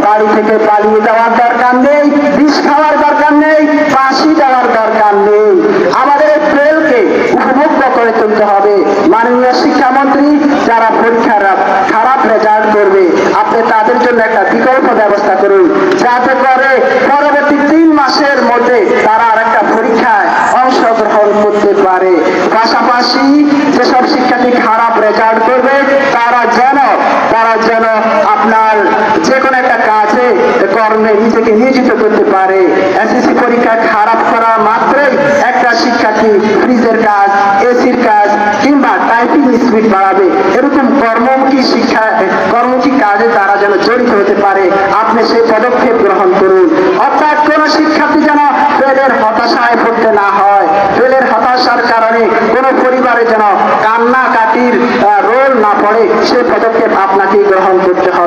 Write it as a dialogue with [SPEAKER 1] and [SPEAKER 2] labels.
[SPEAKER 1] বাড়ি থেকে পালিয়ে যাওয়ার দরকার নেই, বিষ খাওয়ার দরকার নেই, ফাঁসি দেওয়ার দরকার নেই। আমাদের ফেলকে উপভোগ্য করে তুলতে হবে। মাননীয় শিক্ষামন্ত্রী, যারা পরীক্ষার খারাপ রেজাল্ট করবে আপনি তাদের জন্য একটা বিকল্প ব্যবস্থা করুন, যাতে করে পরবর্তী 3 মাসের মধ্যে তারা আর একটা পরীক্ষায় অংশগ্রহণ করতে পারে। পাশাপাশি যেসব শিক্ষার্থী খারাপ রেজাল্ট করবে তারা যেন আপনার যে কোনো একটা কাজে কর্মে নিজেকে নিয়োজিত করতে পারে। এসএসসি পরীক্ষা খারাপ করা মাত্রই একটা শিক্ষার্থী ফ্রিজের কাজ, এসির কাজ কিংবা টাইপিং স্পিড বাড়াবে। এরকম কর্মমুখী কাজে তারা যেন জড়িত হতে পারে, আপনি সেই পদক্ষেপ গ্রহণ করুন। অর্থাৎ কোন শিক্ষার্থী যেন ফেলের হতাশায় পড়তে না হয়, ফেলের হতাশার কারণে কোন পরিবারে যেন কান্নাকাটির রোল না পড়ে, সেই পদক্ষেপ আপনাকেই গ্রহণ করতে হবে।